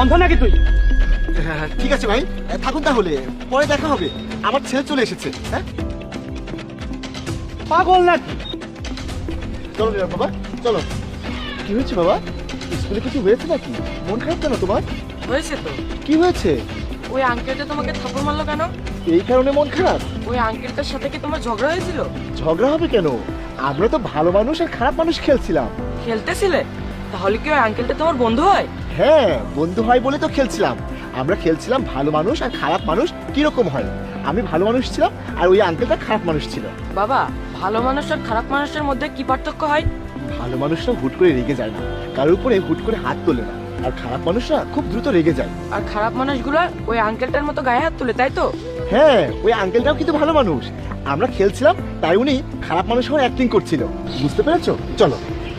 অন্ধ নাকি তুই? হ্যাঁ, ঠিক আছে ভাই, থাকুন তাহলে, পরে দেখা হবে। আমার ছেলে চলে এসেছে। হ্যাঁ, পাগল নাকি? চলো নীরব বাবা, চলো। কি হয়েছে বাবা? স্কুলে কিছু হয়েছে নাকি? মন খারাপ কেন তোমার? হয়েছে তো। কি হয়েছে? ওই আঙ্কেলটা তোমাকে থাপ্পড় মারলো কেন? এই কারণে মন খারাপ? ওই আঙ্কেলটার সাথে কি তোমার ঝগড়া হয়েছিল? ঝগড়া হবে কেন? আমরা তো ভালো মানুষ আর খারাপ মানুষ খেলছিলাম। খেলতেছিলে? তাহলে কি ওই আঙ্কেলটা তোমার বন্ধু হয়? হ্যাঁ, বন্ধু হয় বলে তো খেলছিলাম। আমরা খেলছিলাম ভালো মানুষ আর খারাপ মানুষ কিরকম হয়। আমি ভালো মানুষ ছিলাম আর ওই আঙ্কেলটা খারাপ মানুষ ছিল। বাবা, ভালো মানুষ আর খারাপ মানুষের মধ্যে কি পার্থক্য হয়? ভালো মানুষরা হুট করে রেগে যায় না, কারোর উপরে হুট করে হাত তোলে না। আর খারাপ মানুষরা খুব দ্রুত রেগে যায়। আর খারাপ মানুষগুলো ওই আঙ্কেলটার মতো গায়ে হাত তুলে, তাই তো? হ্যাঁ, ওই আঙ্কেলটাও কিন্তু ভালো মানুষ। আমরা খেলছিলাম তাই উনি খারাপ মানুষ হওয়ার অ্যাক্টিং করছিল। বুঝতে পেরেছো? চলো।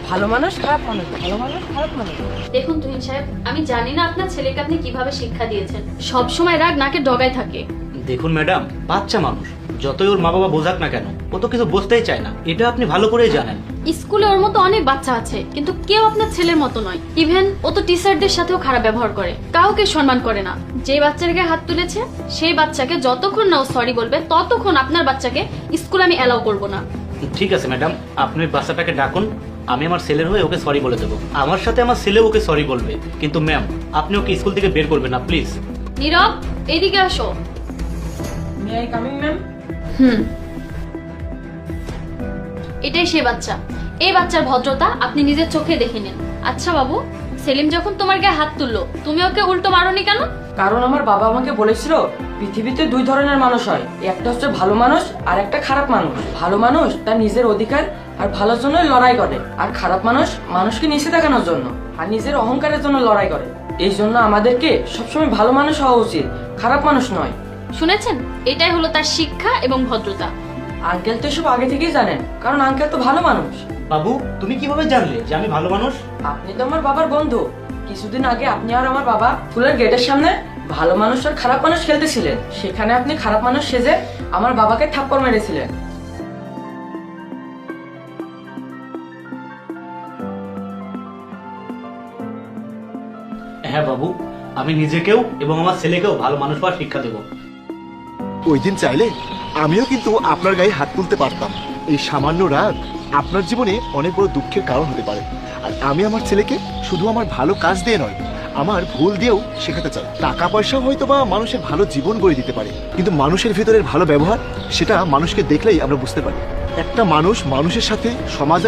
ভালো মানুষ খারাপ মানুষ, ভালো মানুষ খারাপ মানুষ। দেখুন তুহিন সাহেব, আমি জানি না আপনার ছেলেকে আপনি কিভাবে শিক্ষা দিয়েছেন। সব সময় রাগ নাকের ডগায় থাকে। দেখুন ম্যাডাম, বাচ্চা মানুষ, যতই ওর মা বাবা বোঝাক না কেন, ও তো কিছু বুঝতেই চায় না। এটা আপনি ভালো করেই জানেন। স্কুলে ওর মতো অনেক বাচ্চা আছে, কিন্তু কেউ আপনার ছেলের মতো নয়। ইভেন ও তো টিচারদের সাথেও খারাপ ব্যবহার করে, কাউকে সম্মান করে না। যে বাচ্চাকে হাত তুলেছে সেই বাচ্চাকে যতক্ষণ না ও সরি বলবে, ততক্ষণ আপনার বাচ্চাকে স্কুলে আমি অ্যালাউ করব না। ঠিক আছে ম্যাডাম, আপনি বাচ্চাটাকে ডাকুন, আমি আমার ছেলের হয়ে ওকে সরি বলে দেবো। আমার সাথে আমার ছেলে ওকে সরি বলবে, কিন্তু ম্যাম আপনি ওকে স্কুল থেকে বের করবেন না প্লিজ। নীরব, এইদিকে আসো। May I coming ma'am? এটাই সে বাচ্চা। এই বাচ্চার ভদ্রতা আপনি নিজের চোখে দেখে নিন। আচ্ছা বাবু, সেলিম যখন তোমার গায়ে হাত তুললো, তুমি ওকে উল্টো মারোনি কেন? কারণ আমার বাবা আমাকে বলেছিল পৃথিবীতে দুই ধরনের মানুষ হয়, একটা হচ্ছে ভালো মানুষ আর একটা খারাপ মানুষ। ভালো মানুষ তার নিজের অধিকার আর ভালোর জন্য লড়াই করে, আর খারাপ মানুষ মানুষকে নিচে দেখানোর জন্য আর নিজের অহংকারের জন্য লড়াই করে। এই জন্য আমাদেরকে সবসময় ভালো মানুষ হওয়া উচিত, খারাপ মানুষ নয়। শুনেছেন? এটাই হলো তার শিক্ষা এবং ভদ্রতা। আঙ্কেল তো এসব আগে থেকেই জানেন, কারণ আঙ্কেল তো ভালো মানুষ। বাবু, তুমি কিভাবে জানলে যে আমি ভালো মানুষ? আপনি তো আমার বাবার বন্ধু। কিছুদিন আগে আপনি আর আমার বাবা স্কুলের গেটের সামনে ভালো মানুষ আর খারাপ মানুষ খেলতেছিলেন, সেখানে আপনি খারাপ মানুষ সেজে আমার বাবাকে থাপ্পড় মেরেছিলেন। হ্যাঁ বাবু, আমি নিজেকেও এবং আমার ছেলেকেও ভালো মানুষ হওয়ার শিক্ষা দেবো। ওই দিন চাইলে আমিও কিন্তু আপনার গায়ে হাত তুলতে পারতাম। এই সামান্য রাগ আপনার জীবনে অনেক বড় দুঃখের কারণ হতে পারে। আর আমি আমার ছেলেকে শুধু আমার ভালো কাজ দিয়ে নয়, আমার ভুল দিয়েও শেখাতে চাই। টাকা পয়সা হয়তো বা মানুষের ভালো জীবন গড়ে দিতে পারে, কিন্তু মানুষের ভিতরের ভালো ব্যবহার, সেটা মানুষকে দেখলেই আমরা বুঝতে পারি। একটা মানুষ মানুষের সাথে সমাজে